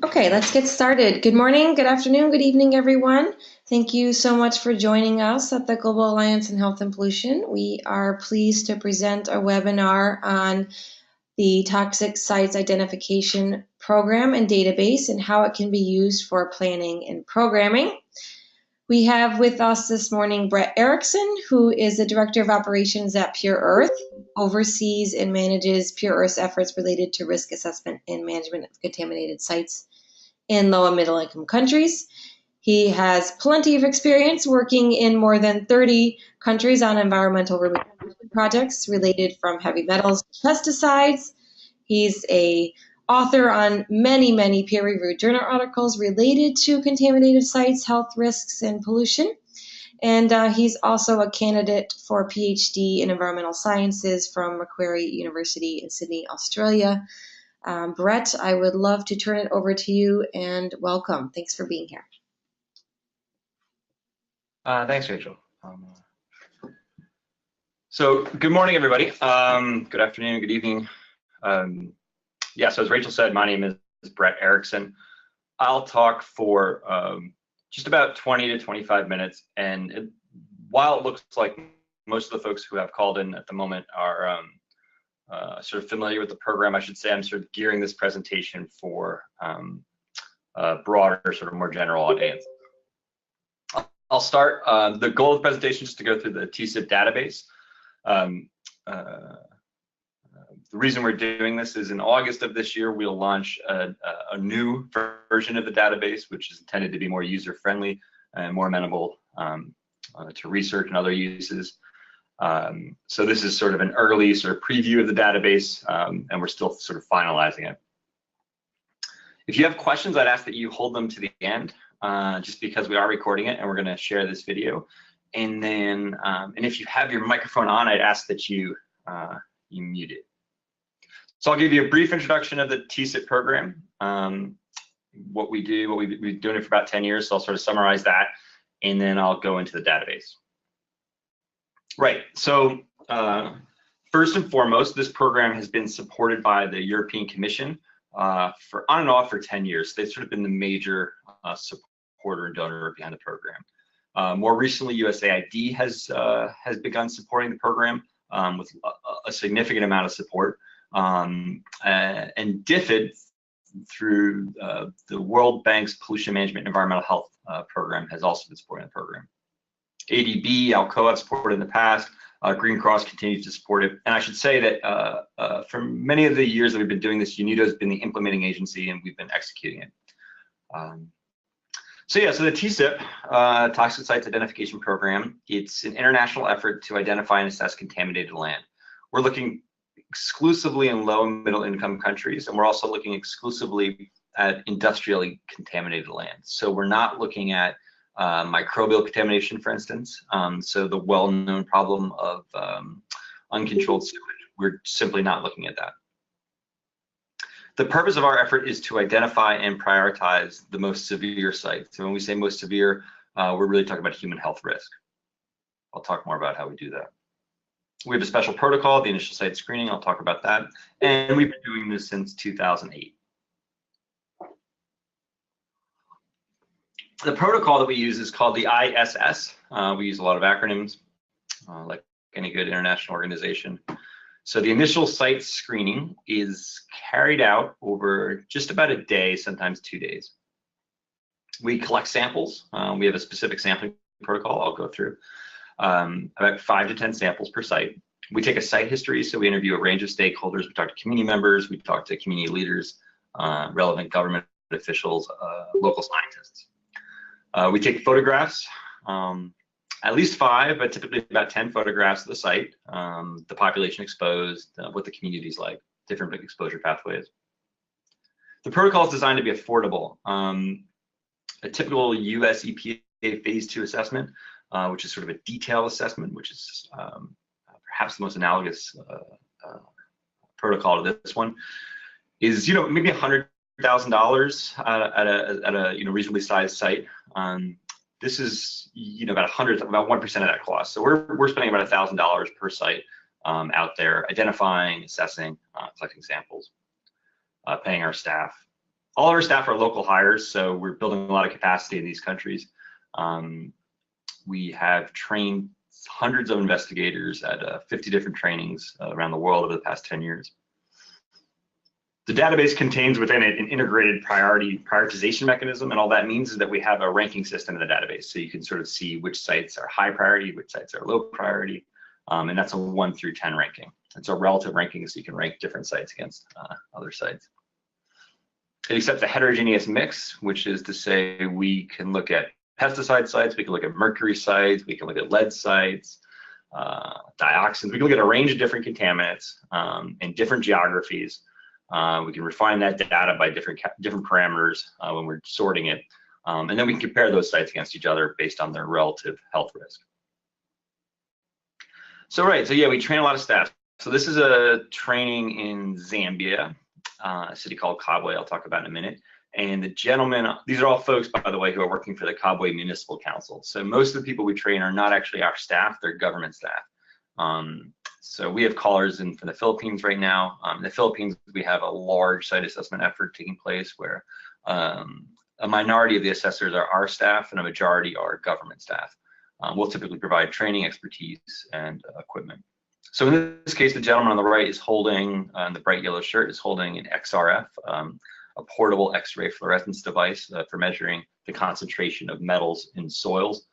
Okay, let's get started. Good morning, good afternoon, good evening, everyone. Thank you so much for joining us at the Global Alliance on Health and Pollution. We are pleased to present a webinar on the Toxic Sites Identification Program and Database and how it can be used for planning and programming. We have with us this morning Bret Ericson, who is the Director of Operations at Pure Earth, oversees and manages Pure Earth's efforts related to risk assessment and management of contaminated sites in low and middle income countries. He has plenty of experience working in more than 30 countries on environmental remediation projects related from heavy metals to pesticides. He's a author on many peer-reviewed journal articles related to contaminated sites, health risks, and pollution. And he's also a candidate for a PhD in environmental sciences from Macquarie University in Sydney, Australia. Bret, I would love to turn it over to you and welcome. Thanks for being here. Thanks, Rachel. So good morning, everybody. Good afternoon, good evening. So as Rachel said, my name is Bret Ericson. I'll talk for just about 20 to 25 minutes. And while it looks like most of the folks who have called in at the moment are sort of familiar with the program, I should say I'm sort of gearing this presentation for a broader, sort of more general audience. I'll start. The goal of the presentation is to go through the TSIP database. The reason we're doing this is in August of this year, we'll launch a new version of the database, which is intended to be more user-friendly and more amenable to research and other uses. So this is sort of an early sort of preview of the database, and we're still sort of finalizing it. If you have questions, I'd ask that you hold them to the end, just because we are recording it and we're going to share this video. And then, and if you have your microphone on, I'd ask that you mute it. So I'll give you a brief introduction of the TSIP program, what we do, what we've been doing it for about 10 years. So I'll sort of summarize that, and then I'll go into the database. Right, so first and foremost, this program has been supported by the European Commission for on and off for 10 years. They've sort of been the major supporter and donor behind the program. More recently, USAID has begun supporting the program with a significant amount of support. And DFID, through the World Bank's Pollution Management and Environmental Health program, has also been supporting the program. ADB, Alcoa have supported in the past. Green Cross continues to support it. And I should say that for many of the years that we've been doing this, UNIDO has been the implementing agency, and we've been executing it. So the TSIP, Toxic Sites Identification Program, it's an international effort to identify and assess contaminated land. We're looking exclusively in low and middle income countries, and we're also looking exclusively at industrially contaminated land. So we're not looking at microbial contamination, for instance. So the well-known problem of uncontrolled sewage, we're simply not looking at that. The purpose of our effort is to identify and prioritize the most severe sites. And when we say most severe, we're really talking about human health risk. I'll talk more about how we do that. We have a special protocol, the initial site screening. I'll talk about that. And we've been doing this since 2008. The protocol that we use is called the ISS. We use a lot of acronyms, like any good international organization. So the initial site screening is carried out over just about a day, sometimes 2 days. We collect samples. We have a specific sampling protocol I'll go through. About 5 to 10 samples per site. We take a site history, so we interview a range of stakeholders. We talk to community members, we talk to community leaders, relevant government officials, local scientists. We take photographs, at least 5, but typically about 10 photographs of the site, the population exposed, what the community's like, different big exposure pathways. The protocol is designed to be affordable. A typical US EPA phase 2 assessment, which is sort of a detailed assessment, which is perhaps the most analogous protocol to this one, is maybe $100,000 at a reasonably sized site. This is about 1% of that cost. So we're spending about $1,000 per site out there identifying, assessing, collecting samples, paying our staff. All our staff are local hires, so we're building a lot of capacity in these countries. We have trained hundreds of investigators at 50 different trainings around the world over the past 10 years. The database contains within it an integrated prioritization mechanism, and all that means is that we have a ranking system in the database, so you can sort of see which sites are high priority, which sites are low priority, and that's a 1 through 10 ranking. It's a relative ranking, so you can rank different sites against other sites. It accepts a heterogeneous mix, which is to say we can look at pesticide sites, we can look at mercury sites, we can look at lead sites, dioxins, we can look at a range of different contaminants in different geographies. We can refine that data by different parameters when we're sorting it, and then we can compare those sites against each other based on their relative health risk. So yeah, we train a lot of staff. So this is a training in Zambia, a city called Kabwe, I'll talk about in a minute. And the gentlemen, these are all folks, by the way, who are working for the Kabwe Municipal Council. So most of the people we train are not actually our staff, they're government staff. So we have callers in from the Philippines right now. In the Philippines, we have a large site assessment effort taking place where a minority of the assessors are our staff and a majority are government staff. We'll typically provide training, expertise, and equipment. So in this case, the gentleman on the right is holding, the bright yellow shirt is holding an XRF, a portable X-ray fluorescence device for measuring the concentration of metals in soils.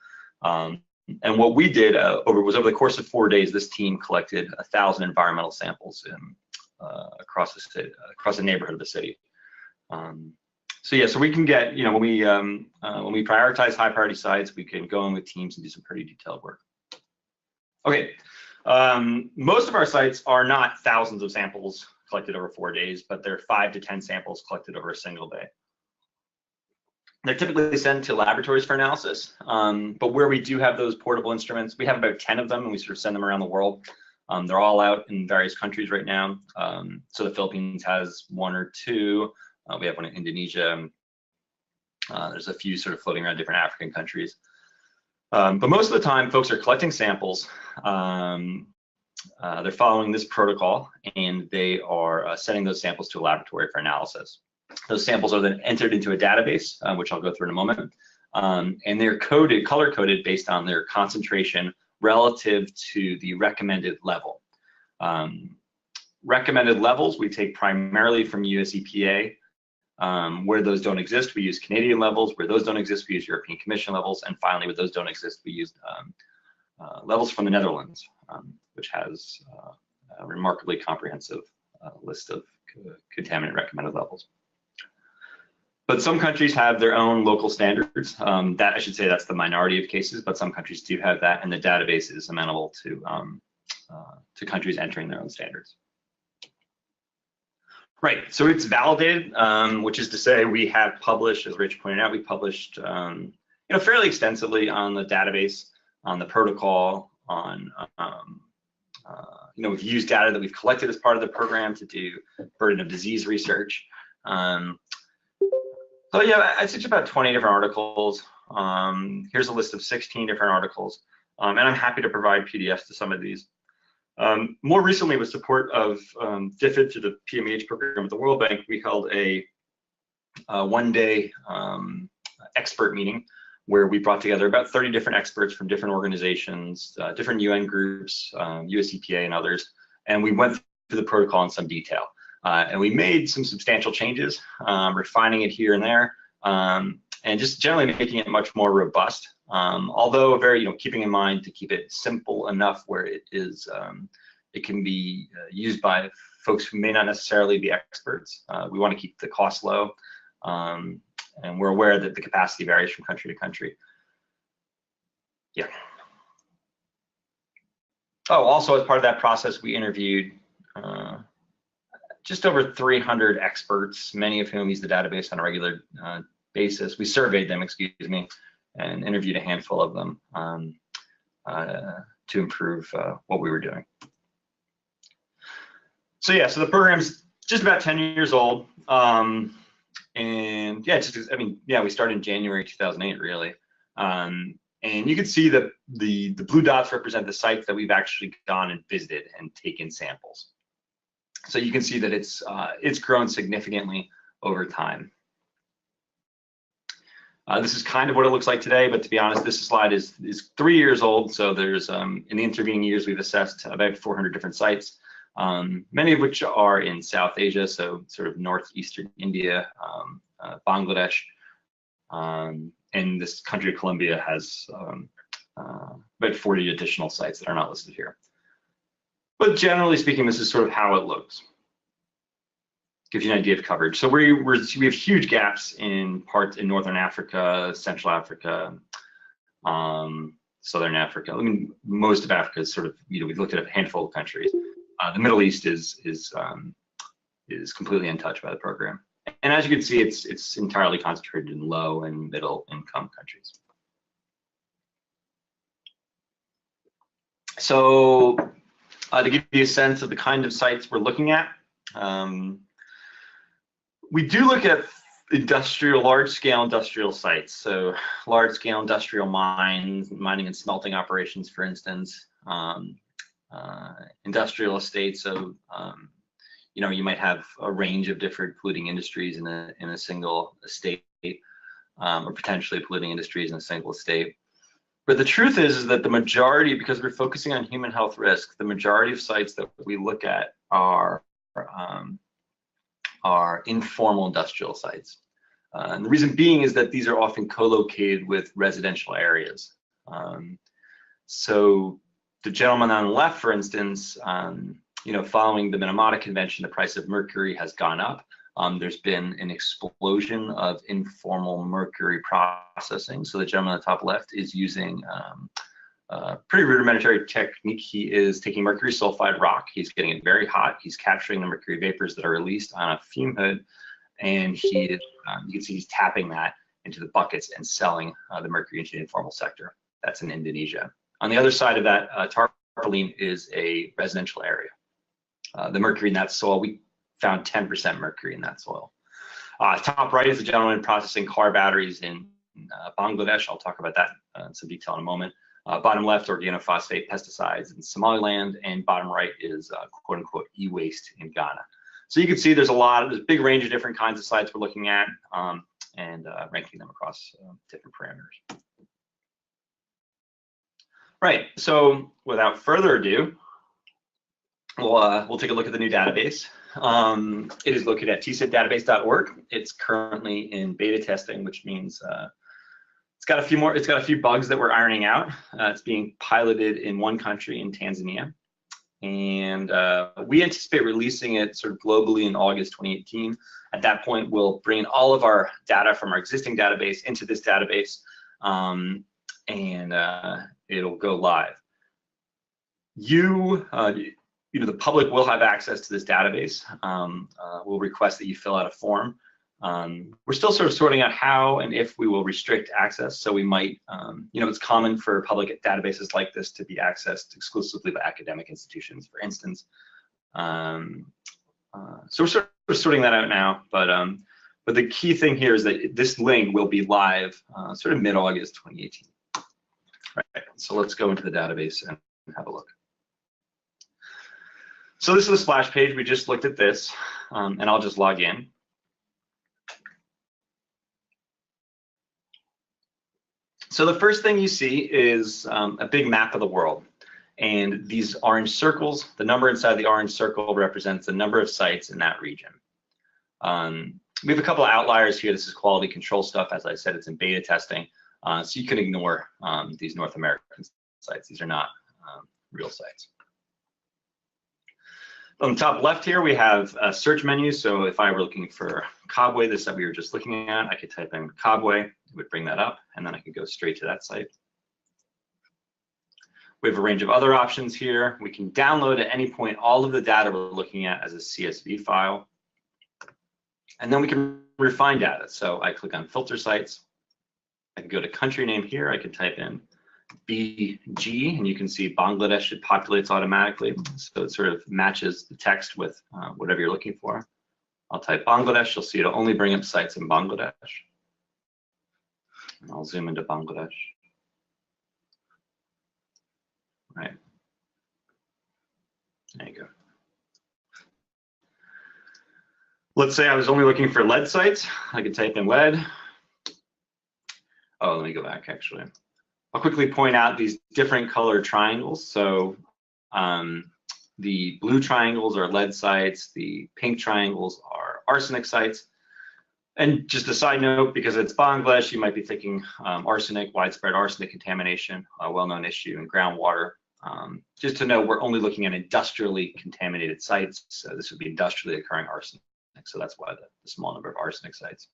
And what we did over the course of 4 days, this team collected 1,000 environmental samples across the neighborhood of the city. So yeah, so we can get, when we prioritize high priority sites, we can go in with teams and do some pretty detailed work. Okay, most of our sites are not thousands of samples collected over 4 days, but they're 5 to 10 samples collected over a single day. They're typically sent to laboratories for analysis, but where we do have those portable instruments, we have about 10 of them, and we sort of send them around the world. They're all out in various countries right now. So the Philippines has 1 or 2. We have one in Indonesia. There's a few sort of floating around different African countries. But most of the time, folks are collecting samples. They're following this protocol, and they are sending those samples to a laboratory for analysis. Those samples are then entered into a database, which I'll go through in a moment, and they're color-coded based on their concentration relative to the recommended level. Recommended levels we take primarily from US EPA. Where those don't exist, we use Canadian levels. Where those don't exist, we use European Commission levels. And finally, where those don't exist, we use levels from the Netherlands, which has a remarkably comprehensive list of contaminant recommended levels. But some countries have their own local standards. That I should say that's the minority of cases, but some countries do have that, and the database is amenable to countries entering their own standards. Right, so it's validated, which is to say we have published, as Rich pointed out, we published fairly extensively on the database, on the protocol, on we've used data that we've collected as part of the program to do burden of disease research. So yeah, I suggest about 20 different articles. Here's a list of 16 different articles, and I'm happy to provide PDFs to some of these. More recently, with support of DFID through the PMEH program at the World Bank, we held a one-day expert meeting where we brought together about 30 different experts from different organizations, different UN groups, US EPA and others, and we went through the protocol in some detail. And we made some substantial changes, refining it here and there, and just generally making it much more robust. Although very, keeping in mind to keep it simple enough where it is, it can be used by folks who may not necessarily be experts. We want to keep the cost low, and we're aware that the capacity varies from country to country. Yeah. Oh, also as part of that process, we interviewed just over 300 experts, many of whom use the database on a regular basis. We surveyed them, excuse me, and interviewed a handful of them to improve what we were doing. So yeah, so the program's just about 10 years old. And yeah, we started in January 2008, really. And you can see that the blue dots represent the sites that we've actually gone and visited and taken samples. So you can see that it's grown significantly over time. This is kind of what it looks like today, but to be honest, this slide is 3 years old. So there's in the intervening years, we've assessed about 400 different sites, many of which are in South Asia, so sort of northeastern India, Bangladesh, and this country of Colombia has about 40 additional sites that are not listed here. But generally speaking, this is sort of how it looks. Gives you an idea of coverage. So we have huge gaps in parts in Northern Africa, Central Africa, Southern Africa. I mean, most of Africa is sort of, we've looked at a handful of countries. The Middle East is completely untouched by the program. And as you can see, it's entirely concentrated in low and middle income countries. So to give you a sense of the kind of sites we're looking at, we do look at large-scale industrial sites. So large-scale industrial mining and smelting operations, for instance, industrial estates. So you might have a range of different polluting industries in a single estate, or potentially polluting industries in a single estate. But the truth is that the majority, because we're focusing on human health risk, the majority of sites that we look at are informal industrial sites. And the reason being is that these are often co-located with residential areas. So the gentleman on the left, for instance, following the Minamata Convention, the price of mercury has gone up. There's been an explosion of informal mercury processing. So the gentleman on the top left is using a pretty rudimentary technique. He is taking mercury sulfide rock. He's getting it very hot. He's capturing the mercury vapors that are released on a fume hood, and you can see he's tapping that into the buckets and selling the mercury into the informal sector. That's in Indonesia. On the other side of that tarpaulin is a residential area. The mercury in that soil, we found 10% mercury in that soil. Top right is the gentleman processing car batteries in Bangladesh. I'll talk about that in some detail in a moment. Bottom left, organophosphate pesticides in Somaliland, and bottom right is quote unquote e-waste in Ghana. So you can see there's a big range of different kinds of sites we're looking at, and ranking them across different parameters. Right, so without further ado, we'll take a look at the new database. It is located at tsiddatabase.org. It's currently in beta testing, which means it's got a few bugs that we're ironing out. It's being piloted in one country, in Tanzania, and we anticipate releasing it sort of globally in August 2018. At that point, we'll bring in all of our data from our existing database into this database, and it'll go live. The public will have access to this database. We'll request that you fill out a form. We're still sort of sorting out how and if we will restrict access. So we might, it's common for public databases like this to be accessed exclusively by academic institutions, for instance. So we're sort of sorting that out now. But the key thing here is that this link will be live sort of mid-August 2018. Right. So let's go into the database and have a look. So this is the splash page. We just looked at this, and I'll just log in. So the first thing you see is a big map of the world. And these orange circles, the number inside the orange circle represents the number of sites in that region. We have a couple of outliers here. This is quality control stuff. As I said, it's in beta testing. So you can ignore these North American sites. These are not real sites. On the top left here, we have a search menu. So if I were looking for Kabwe, this that we were just looking at, I could type in Kabwe, it would bring that up, and then I could go straight to that site. We have a range of other options here. We can download at any point all of the data we're looking at as a CSV file. And then we can refine data. So I click on filter sites. I can go to country name here. I can type in BG, and you can see Bangladesh, it populates automatically. So it sort of matches the text with whatever you're looking for. I'll type Bangladesh. You'll see it'll only bring up sites in Bangladesh. And I'll zoom into Bangladesh. Right. There you go. Let's say I was only looking for lead sites. I could type in lead. go back actually. I'll quickly point out these different colored triangles. So the blue triangles are lead sites, the pink triangles are arsenic sites. And just a side note, because it's Bangladesh, you might be thinking arsenic, widespread arsenic contamination, a well-known issue in groundwater. Just to know, we're only looking at industrially contaminated sites. So this would be industrially occurring arsenic. So that's why the small number of arsenic sites.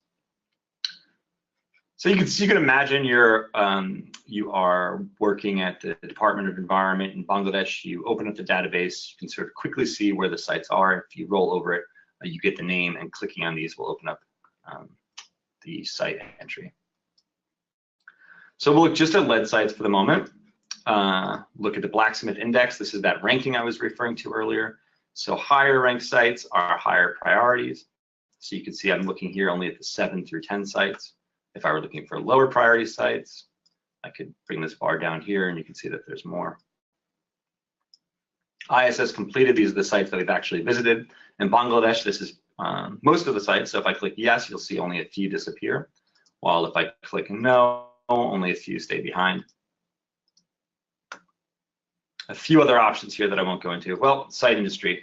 So you can imagine you are working at the Department of Environment in Bangladesh. You open up the database, you can sort of quickly see where the sites are. If you roll over it, you get the name, and clicking on these will open up the site entry. So we'll look just at lead sites for the moment. Look at the blacksmith index. This is that ranking I was referring to earlier. So higher ranked sites are higher priorities. So you can see I'm looking here only at the 7 through 10 sites. If I were looking for lower priority sites, I could bring this bar down here and you can see that there's more. ISS completed, these are the sites that we've actually visited. In Bangladesh, this is most of the sites. So if I click yes, you'll see only a few disappear. While if I click no, only a few stay behind. A few other options here that I won't go into. Well, site industry,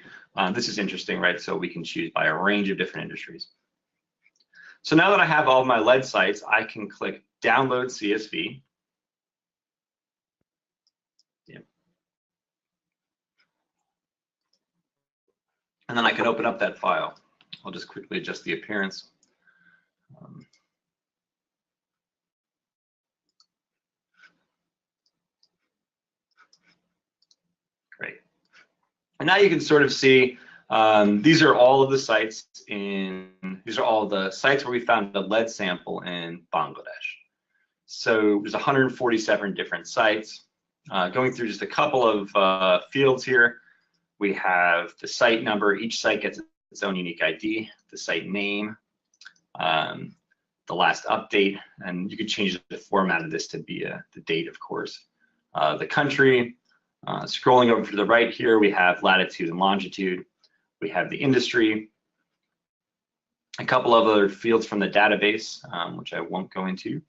this is interesting, right? So we can choose by a range of different industries. So now that I have all of my lead sites, I can click download CSV. Yeah. And then I can open up that file. I'll just quickly adjust the appearance. Great. And now you can sort of see these are all of the sites these are all the sites where we found a lead sample in Bangladesh. So there's 147 different sites. Going through just a couple of fields here, we have the site number. Each site gets its own unique ID, the site name, the last update, and you can change the format of this to be the date, of course. The country, scrolling over to the right here, we have latitude and longitude. We have the industry, a couple of other fields from the database, which I won't go into,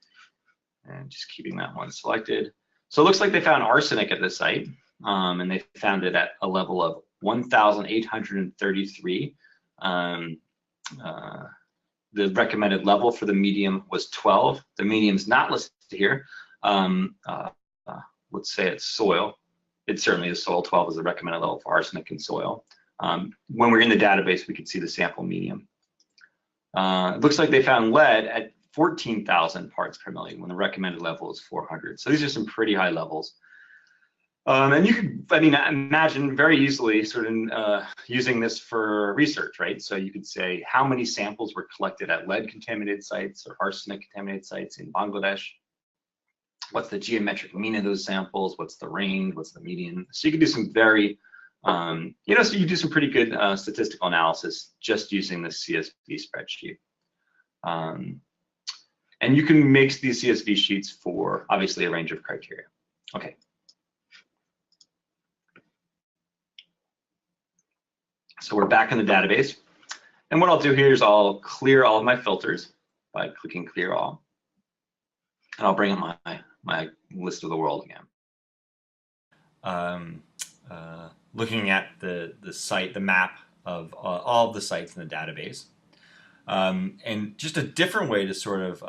and just keeping that one selected. So it looks like they found arsenic at this site, and they found it at a level of 1,833. The recommended level for the medium was 12. The medium's not listed here. Let's say it's soil. It certainly is soil. 12 is the recommended level for arsenic in soil. When we're in the database, we could see the sample medium. It looks like they found lead at 14,000 parts per million when the recommended level is 400. So these are some pretty high levels. And you could, imagine very easily sort of using this for research, right? So you could say how many samples were collected at lead contaminated sites or arsenic contaminated sites in Bangladesh? What's the geometric mean of those samples? What's the range? What's the median? So you could do some very, so you can do some pretty good statistical analysis just using the CSV spreadsheet. And you can make these CSV sheets for obviously a range of criteria. Okay. So we're back in the database. And what I'll do here is I'll clear all of my filters by clicking clear all. And I'll bring up my list of the world again. Looking at the site, the map of all of the sites in the database. And just a different way to sort of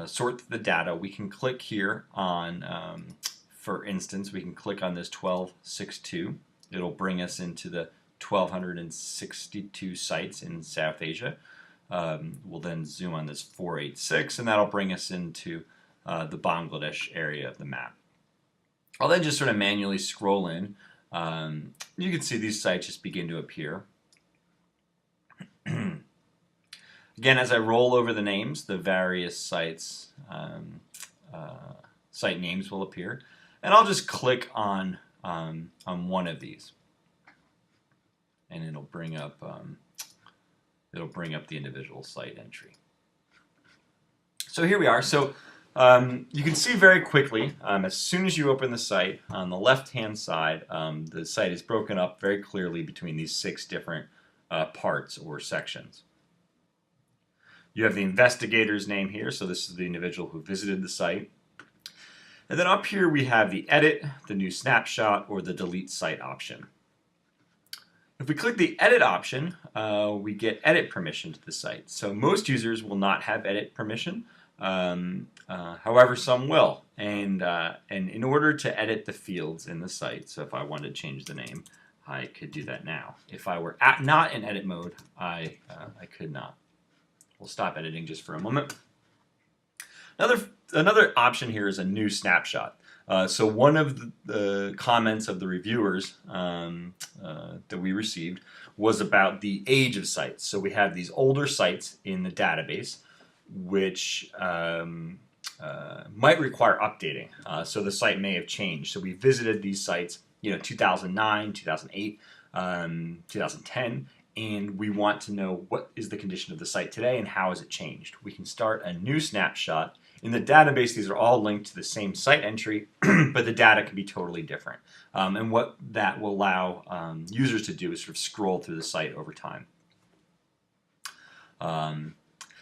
sort the data, we can click here on, for instance, we can click on this 1262. It'll bring us into the 1,262 sites in South Asia. We'll then zoom on this 486, and that'll bring us into the Bangladesh area of the map. I'll then just sort of manually scroll in. You can see these sites just begin to appear. Again, as I roll over the names, the various sites, site names will appear, and I'll just click on one of these, and it'll bring up the individual site entry. So here we are. So you can see very quickly, as soon as you open the site, on the left-hand side, the site is broken up very clearly between these 6 different parts or sections. You have the investigator's name here, so this is the individual who visited the site. And then up here we have the edit, the new snapshot, or the delete site option. If we click the edit option, we get edit permission to the site. So most users will not have edit permission. However, some will. And in order to edit the fields in the site, so if I wanted to change the name, I could do that now. If I were not in edit mode, I could not. We'll stop editing just for a moment. Another option here is a new snapshot. So one of the comments of the reviewers that we received was about the age of sites. So we have these older sites in the database which might require updating. So the site may have changed. So we visited these sites, 2009, 2008, 2010, and we want to know what is the condition of the site today and how has it changed. We can start a new snapshot. In the database, these are all linked to the same site entry, but the data can be totally different. And what that will allow users to do is sort of scroll through the site over time.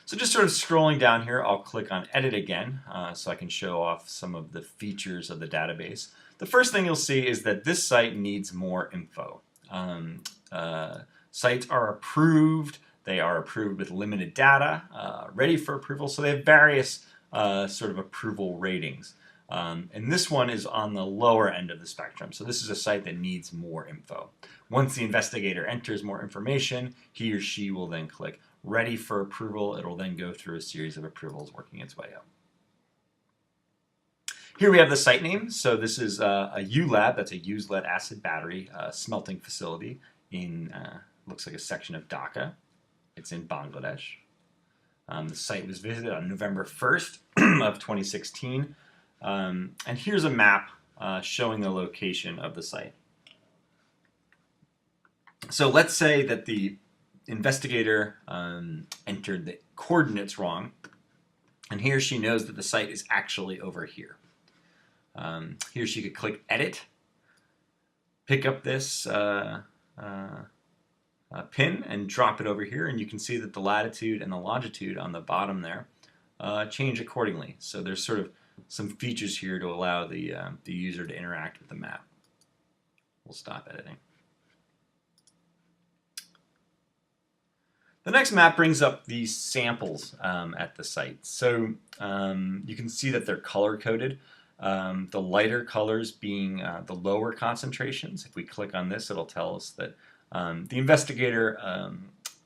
So just sort of scrolling down here, I'll click on Edit again so I can show off some of the features of the database. The first thing you'll see is that this site needs more info. Sites are approved. They are approved with limited data, ready for approval. So they have various sort of approval ratings. And this one is on the lower end of the spectrum. So this is a site that needs more info. Once the investigator enters more information, he or she will then click ready for approval. It will then go through a series of approvals working its way up. Here we have the site name. So this is a ULAB, that's a used lead acid battery smelting facility in, looks like a section of Dhaka. It's in Bangladesh. The site was visited on November 1st of 2016. And here's a map showing the location of the site. So let's say that the investigator entered the coordinates wrong, and he or she knows that the site is actually over here. He or she could click Edit, pick up this pin and drop it over here, and you can see that the latitude and the longitude on the bottom there change accordingly. So there's sort of some features here to allow the user to interact with the map. We'll stop editing. The next map brings up these samples at the site. So you can see that they're color-coded. The lighter colors being the lower concentrations. If we click on this, it'll tell us that the investigator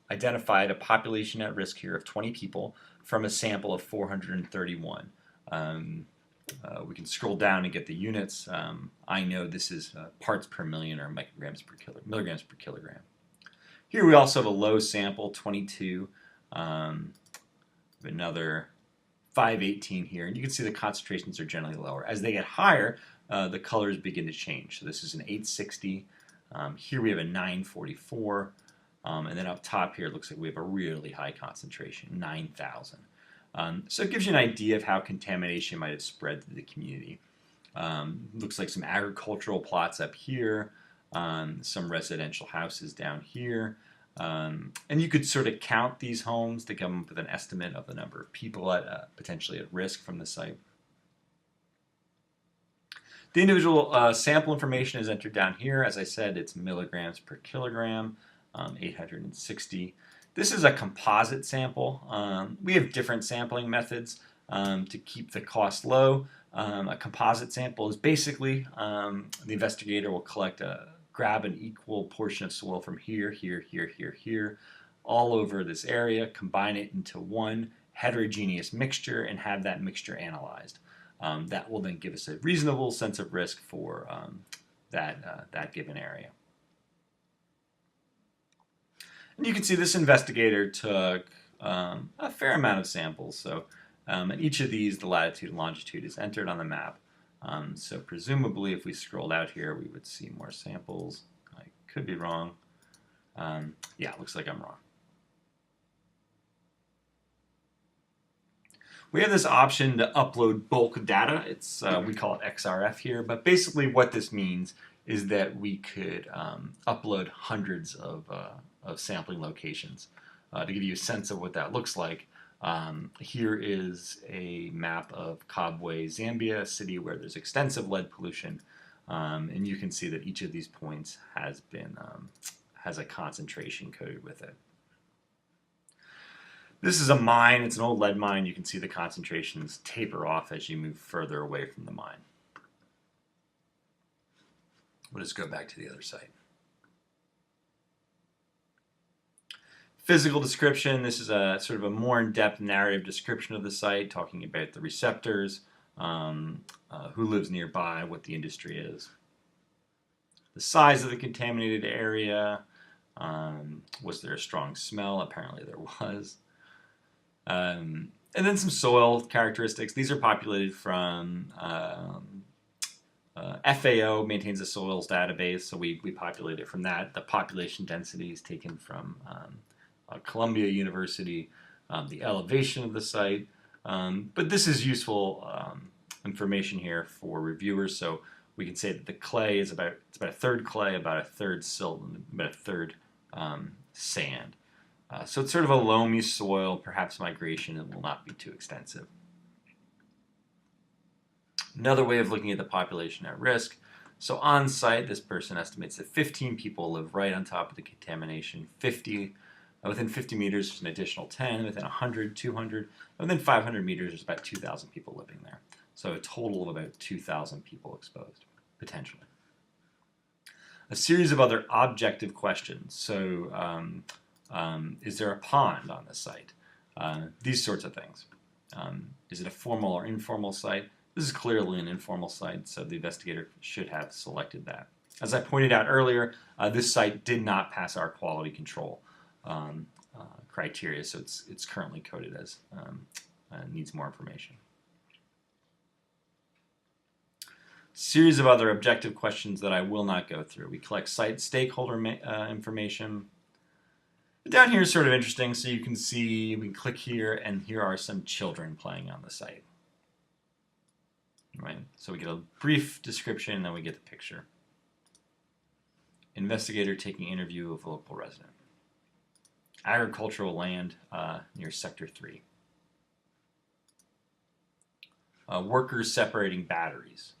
identified a population at risk here of 20 people from a sample of 431. We can scroll down and get the units. I know this is parts per million or milligrams per kilogram. Here we also have a low sample, 22, another 518 here, and you can see the concentrations are generally lower. As they get higher, the colors begin to change. So this is an 860. Here we have a 944, and then up top here it looks like we have a really high concentration, 9,000. So it gives you an idea of how contamination might have spread through the community. Looks like some agricultural plots up here, some residential houses down here. And you could sort of count these homes to come up with an estimate of the number of people potentially at risk from the site. The individual sample information is entered down here. As I said, it's milligrams per kilogram, 860. This is a composite sample. We have different sampling methods to keep the cost low. A composite sample is basically the investigator will grab an equal portion of soil from here, here, here, here, here, all over this area, combine it into one heterogeneous mixture, and have that mixture analyzed. That will then give us a reasonable sense of risk for that given area. And you can see this investigator took a fair amount of samples. So at each of these, the latitude and longitude is entered on the map. So presumably, if we scrolled out here, we would see more samples. I could be wrong. Yeah, it looks like I'm wrong. We have this option to upload bulk data. It's we call it XRF here, but basically what this means is that we could upload hundreds of sampling locations. To give you a sense of what that looks like, Here is a map of Kabwe, Zambia, a city where there's extensive lead pollution, and you can see that each of these points has a concentration coded with it. This is a mine. It's an old lead mine. You can see the concentrations taper off as you move further away from the mine. We'll just go back to the other site. Physical description. This is a sort of a more in-depth narrative description of the site, talking about the receptors, who lives nearby, what the industry is. The size of the contaminated area. Was there a strong smell? Apparently there was. And then some soil characteristics. These are populated from FAO maintains a soils database, so we populate it from that. The population density is taken from Columbia University, the elevation of the site. But this is useful information here for reviewers. So we can say that the clay is about a third clay, about a third silt, and about a third sand. So it's sort of a loamy soil, perhaps migration that will not be too extensive. Another way of looking at the population at risk. So on site, this person estimates that 15 people live right on top of the contamination. Within 50 meters, there's an additional 10. Within 100, 200. Within 500 meters, there's about 2,000 people living there. So a total of about 2,000 people exposed, potentially. A series of other objective questions. So is there a pond on the site? These sorts of things. Is it a formal or informal site? This is clearly an informal site, so the investigator should have selected that. As I pointed out earlier, this site did not pass our quality control criteria, so it's currently coded as needs more information. Series of other objective questions that I will not go through. We collect site stakeholder information. Down here is sort of interesting, so you can see, we can click here, and here are some children playing on the site. Right? So we get a brief description, and then we get the picture. Investigator taking interview of local resident. Agricultural land near Sector 3. Workers separating batteries.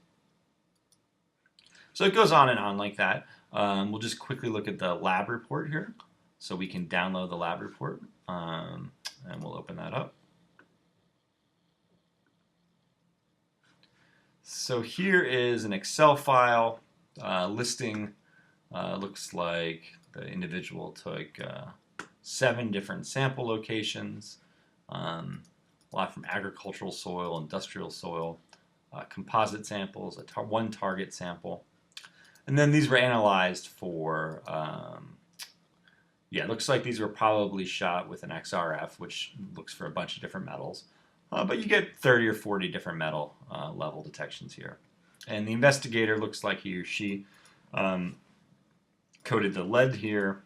So it goes on and on like that. We'll just quickly look at the lab report here. So we can download the lab report, and we'll open that up. So here is an Excel file listing. Looks like the individual took 7 different sample locations, a lot from agricultural soil, industrial soil, composite samples, one target sample. And then these were analyzed for, it looks like these were probably shot with an XRF, which looks for a bunch of different metals. But you get 30 or 40 different metal level detections here. And the investigator looks like he or she coded the lead here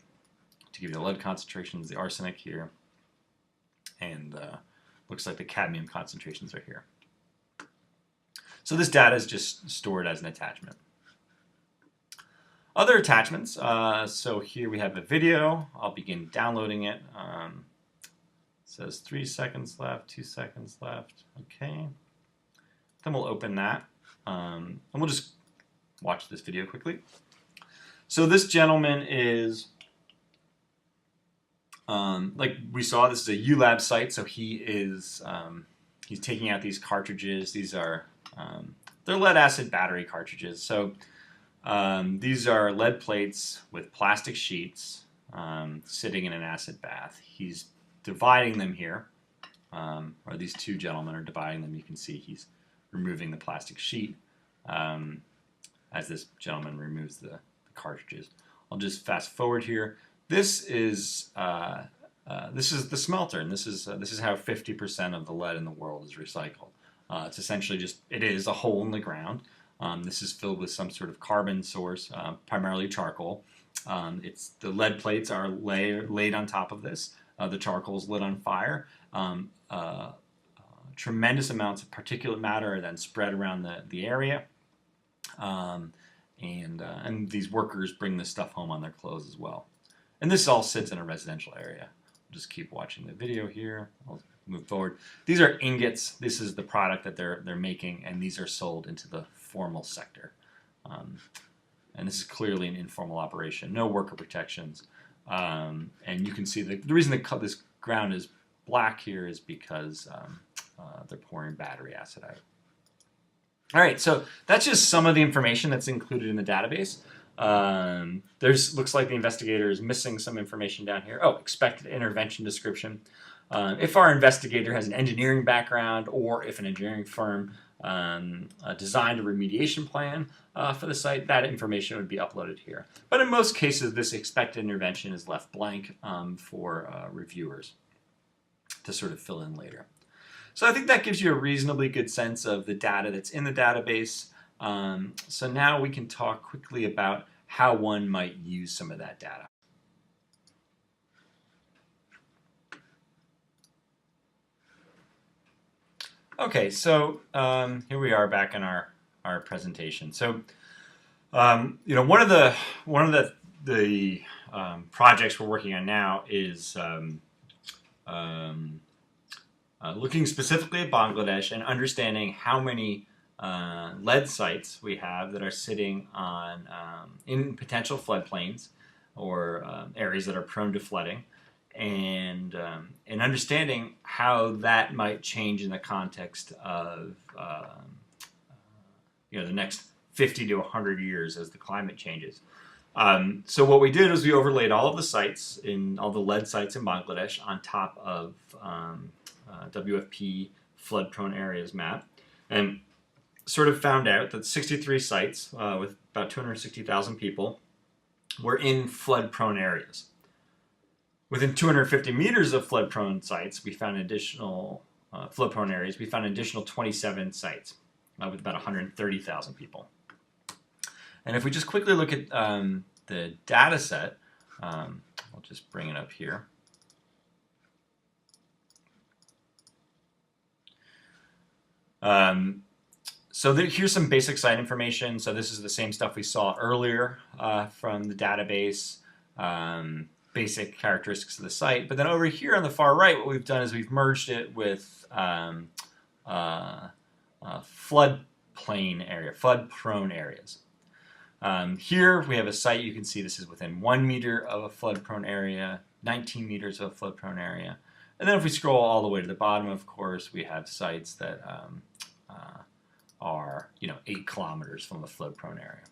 to give you the lead concentrations, the arsenic here, and looks like the cadmium concentrations are here. So this data is just stored as an attachment. Other attachments, so here we have a video. I'll begin downloading it. It says 3 seconds left, 2 seconds left. Okay. Then we'll open that, and we'll just watch this video quickly. So this gentleman is, like we saw, this is a ULab site, so he is he's taking out these cartridges. These are they're lead acid battery cartridges. So these are lead plates with plastic sheets sitting in an acid bath. He's dividing them here, or these two gentlemen are dividing them. You can see he's removing the plastic sheet as this gentleman removes the cartridges. I'll just fast forward here. This is the smelter, and this is how 50% of the lead in the world is recycled. It's essentially it is a hole in the ground. This is filled with some sort of carbon source, primarily charcoal. The lead plates are laid on top of this. The charcoal is lit on fire. Tremendous amounts of particulate matter are then spread around the area. And these workers bring this stuff home on their clothes as well. And this all sits in a residential area. just keep watching the video here. I'll move forward. These are ingots. This is the product that they're making, and these are sold into the formal sector. And this is clearly an informal operation, no worker protections. And you can see the reason this ground is black here is because they're pouring battery acid out. All right, so that's just some of the information that's included in the database. Looks like the investigator is missing some information down here. Oh, expected intervention description. If our investigator has an engineering background, or if an engineering firm designed a remediation plan for the site, that information would be uploaded here. But in most cases, this expected intervention is left blank for reviewers to sort of fill in later. So I think that gives you a reasonably good sense of the data that's in the database. So now we can talk quickly about how one might use some of that data. Okay, so here we are back in our presentation. So one of the projects we're working on now is looking specifically at Bangladesh and understanding how many lead sites we have that are sitting on in potential floodplains or areas that are prone to flooding, and understanding how that might change in the context of the next 50 to 100 years as the climate changes. So what we did was we overlaid all of the sites, all the lead sites in Bangladesh, on top of WFP flood-prone areas map, and sort of found out that 63 sites with about 260,000 people were in flood-prone areas. Within 250 meters of flood-prone sites, we found additional flood-prone areas. We found an additional 27 sites with about 130,000 people. And if we just quickly look at the data set, I'll just bring it up here. Here's some basic site information. So this is the same stuff we saw earlier from the database, basic characteristics of the site. But then over here on the far right, what we've done is we've merged it with flood-prone areas. Here we have a site. You can see this is within 1 meter of a flood-prone area, 19 meters of a flood-prone area. And then if we scroll all the way to the bottom, of course, we have sites that are 8 kilometers from a flood-prone area.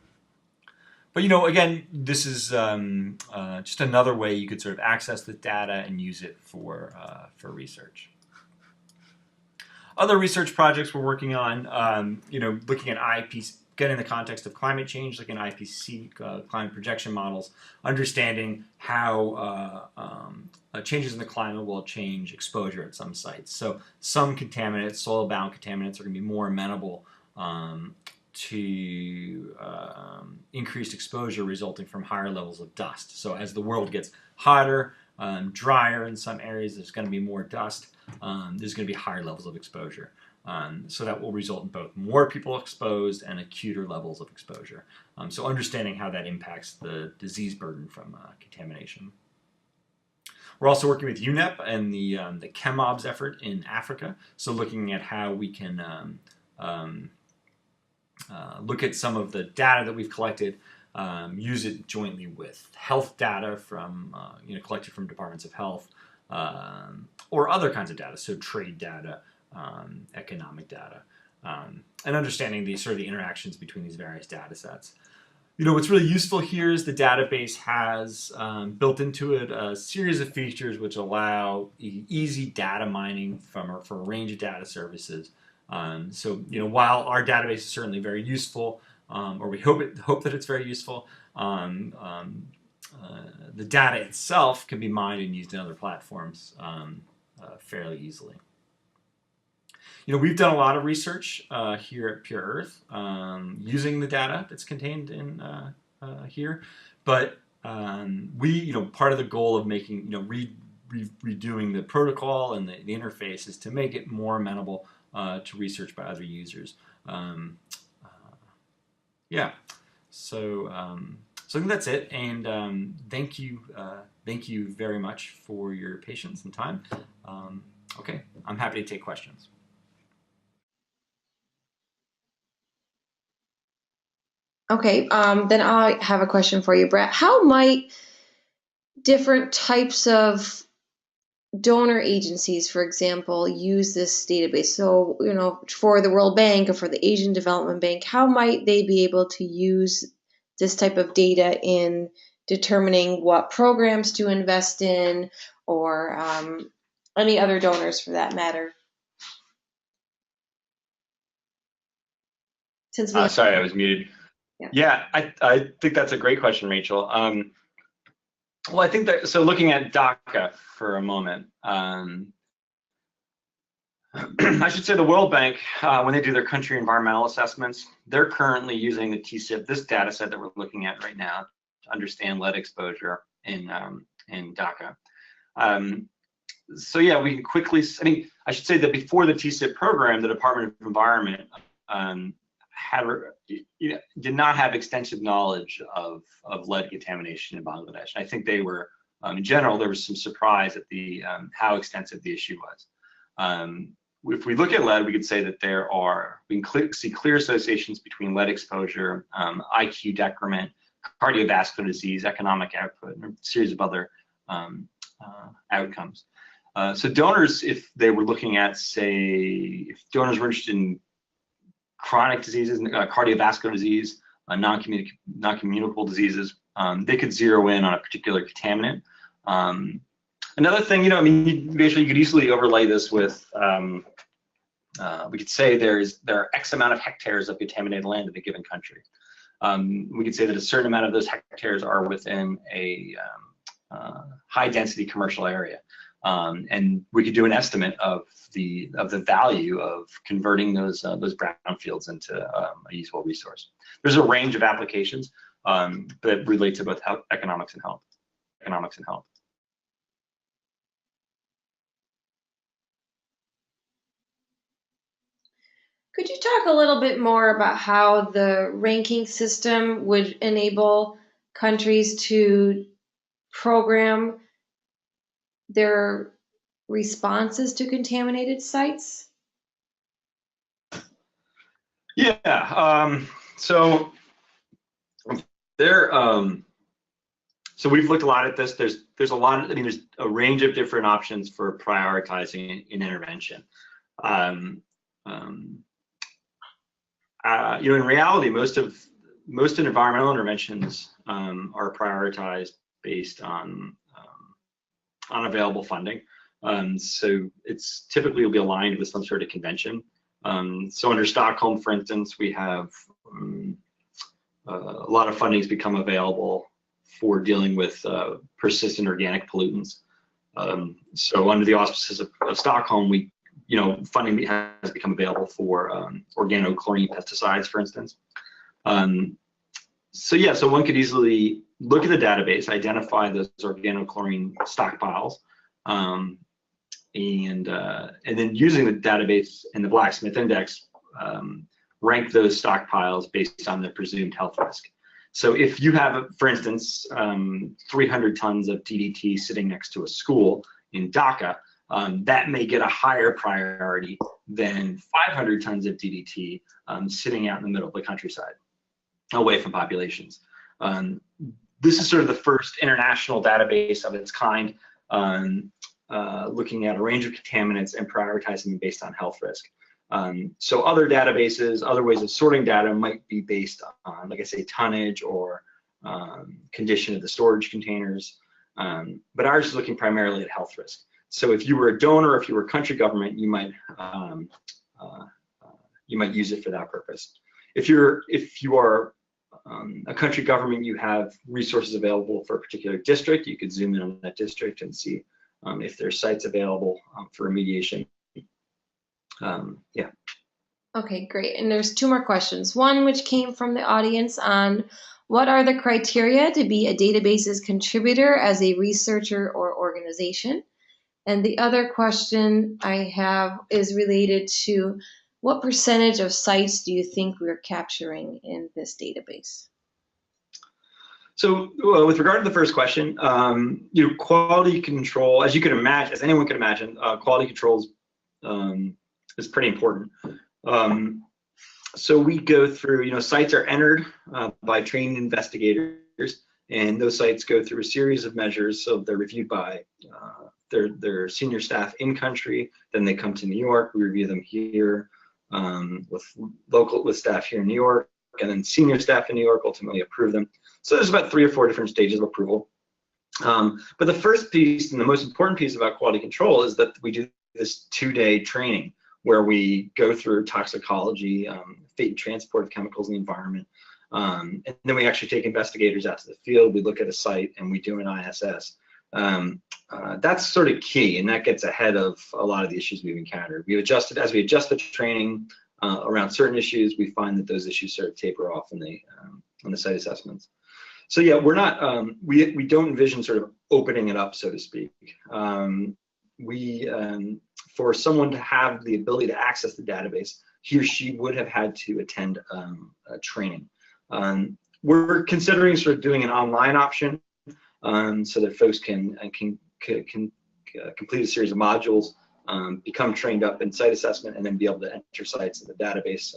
But again, this is just another way you could sort of access the data and use it for research. Other research projects we're working on, looking at IPC, getting the context of climate change, looking at IPC climate projection models, understanding how changes in the climate will change exposure at some sites. So some contaminants, soil-bound contaminants, are going to be more amenable to increased exposure resulting from higher levels of dust. So as the world gets hotter, drier in some areas, there's going to be more dust. There's going to be higher levels of exposure. So that will result in both more people exposed and acuter levels of exposure. So understanding how that impacts the disease burden from contamination. We're also working with UNEP and the ChemObs effort in Africa. So looking at how we can look at some of the data that we've collected, use it jointly with health data from collected from departments of health, or other kinds of data, so trade data, economic data, and understanding the sort of the interactions between these various data sets. What's really useful here is the database has built into it a series of features which allow easy data mining for a range of data services. So while our database is certainly very useful, or we hope that it's very useful, the data itself can be mined and used in other platforms fairly easily. We've done a lot of research here at Pure Earth using the data that's contained in here, but part of the goal of making redoing the protocol and the interface is to make it more amenable to research by other users. So So I think that's it, and thank you very much for your patience and time. Okay, I'm happy to take questions. Okay, then I have a question for you, Bret. How might different types of donor agencies, for example, use this database? So, for the World Bank or for the Asian Development Bank, how might they be able to use this type of data in determining what programs to invest in, or any other donors for that matter? Since we Sorry, I was muted. Yeah, I think that's a great question, Rachel. Well, I think that, so looking at DACA for a moment, I should say the World Bank, when they do their country environmental assessments, they're currently using the TCIP, this data set that we're looking at right now, to understand lead exposure in DACA. So yeah, we can quickly, I should say that before the TCIP program, the Department of Environment did not have extensive knowledge of lead contamination in Bangladesh. I think they were, in general, there was some surprise at the how extensive the issue was. If we look at lead, we could say that we can see clear associations between lead exposure, IQ decrement, cardiovascular disease, economic output, and a series of other outcomes. So donors, if they were looking at, say, if donors were interested in chronic diseases, cardiovascular disease, non-communicable diseases, they could zero in on a particular contaminant. Another thing, basically you could easily overlay this with, we could say there are X amount of hectares of contaminated land in a given country. We could say that a certain amount of those hectares are within a high density commercial area. And we could do an estimate of the value of converting those brownfields into a usable resource. There's a range of applications that relate to both economics and health. Could you talk a little bit more about how the ranking system would enable countries to program their responses to contaminated sites? Yeah, so we've looked a lot at this. There's a lot of, there's a range of different options for prioritizing an intervention. In reality, most environmental interventions are prioritized based on available funding. So it's typically will be aligned with some sort of convention. So under Stockholm, for instance, we have a lot of fundings become available for dealing with persistent organic pollutants. So under the auspices of Stockholm, funding has become available for organochlorine pesticides, for instance. So one could easily look at the database, identify those organochlorine stockpiles, and then using the database and the Blacksmith Index, rank those stockpiles based on their presumed health risk. So if you have, for instance, 300 tons of DDT sitting next to a school in Dhaka, that may get a higher priority than 500 tons of DDT sitting out in the middle of the countryside, away from populations. This is sort of the first international database of its kind, looking at a range of contaminants and prioritizing them based on health risk. So other databases, other ways of sorting data might be based on, like I say, tonnage or condition of the storage containers, but ours is looking primarily at health risk. So if you were a donor, if you were a country government, you might use it for that purpose. If you are a country government, you have resources available for a particular district, you could zoom in on that district and see if there's sites available for remediation. Yeah. Okay, great. And there's two more questions. One which came from the audience on what are the criteria to be a database's contributor as a researcher or organization? And the other question I have is related to what percentage of sites do you think we're capturing in this database? So with regard to the first question, quality control, as you can imagine, as anyone can imagine, quality control is pretty important. So we go through, sites are entered by trained investigators, and those sites go through a series of measures. So they're reviewed by their senior staff in country. Then they come to New York. We review them here with staff here in New York, and then senior staff in New York ultimately approve them. So there's about 3 or 4 different stages of approval. But the first piece and the most important piece about quality control is that we do this 2-day training where we go through toxicology, fate and transport of chemicals in the environment, and then we actually take investigators out to the field. We look at a site and we do an ISS. That's sort of key, and that gets ahead of a lot of the issues we've encountered. As we adjust the training around certain issues, we find that those issues sort of taper off in the site assessments. So yeah, we're not, we don't envision sort of opening it up, so to speak. For someone to have the ability to access the database, he or she would have had to attend a training. We're considering sort of doing an online option so that folks can complete a series of modules, become trained up in site assessment, and then be able to enter sites in the database,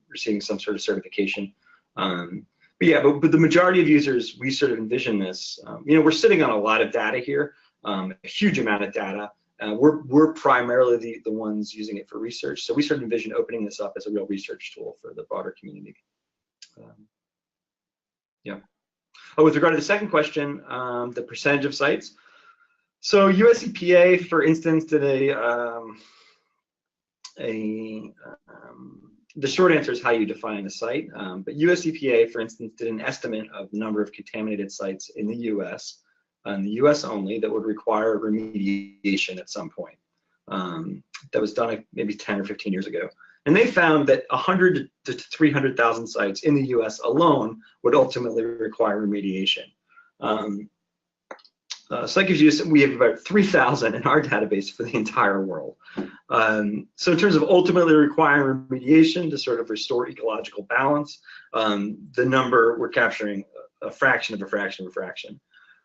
receiving some sort of certification. But the majority of users, we sort of envision this. We're sitting on a lot of data here, a huge amount of data. We're primarily the ones using it for research, so we sort of envision opening this up as a real research tool for the broader community. With regard to the second question, the percentage of sites. So US EPA, for instance, did the short answer is how you define a site, but US EPA, for instance, did an estimate of the number of contaminated sites in the US, and the US only, that would require remediation at some point. That was done maybe 10 or 15 years ago. And they found that 100 to 300,000 sites in the US alone would ultimately require remediation. So that gives you, we have about 3,000 in our database for the entire world. So in terms of ultimately requiring remediation to sort of restore ecological balance, the number, we're capturing a fraction of a fraction of a fraction.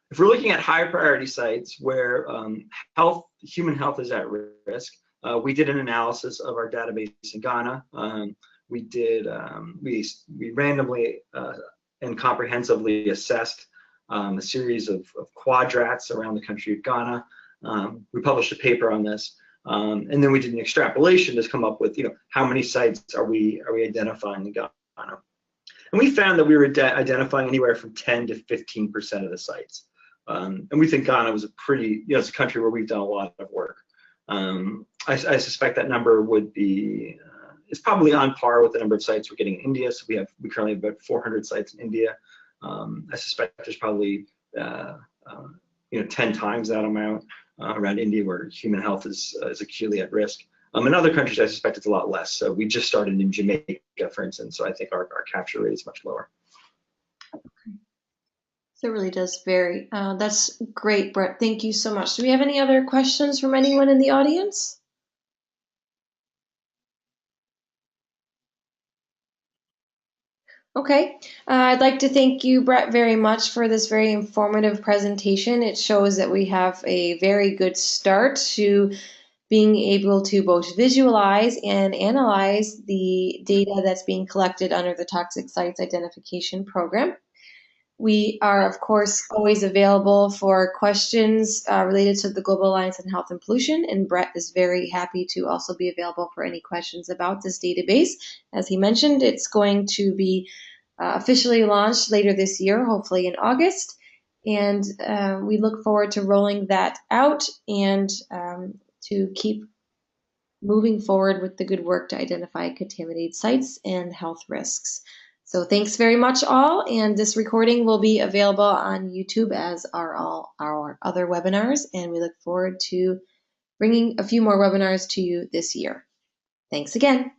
If we're looking at high priority sites where human health is at risk, we did an analysis of our database in Ghana. We randomly and comprehensively assessed a series of quadrats around the country of Ghana. We published a paper on this, and then we did an extrapolation to come up with, how many sites are we identifying in Ghana? And we found that we were identifying anywhere from 10 to 15% of the sites. And we think Ghana was a pretty, it's a country where we've done a lot of work. I suspect that number would be, it's probably on par with the number of sites we're getting in India. So we currently have about 400 sites in India. I suspect there's probably 10 times that amount around India where human health is acutely at risk. In other countries, I suspect it's a lot less. So we just started in Jamaica, for instance. So I think our capture rate is much lower. Okay. So it really does vary. That's great, Bret. Thank you so much. Do we have any other questions from anyone in the audience? Okay, I'd like to thank you, Bret, very much for this very informative presentation. It shows that we have a very good start to being able to both visualize and analyze the data that's being collected under the Toxic Sites Identification Program. We are, of course, always available for questions related to the Global Alliance on Health and Pollution, and Bret is very happy to also be available for any questions about this database. As he mentioned, it's going to be officially launched later this year, hopefully in August, and we look forward to rolling that out and to keep moving forward with the good work to identify contaminated sites and health risks. So thanks very much all, and this recording will be available on YouTube as are all our other webinars, and we look forward to bringing a few more webinars to you this year. Thanks again.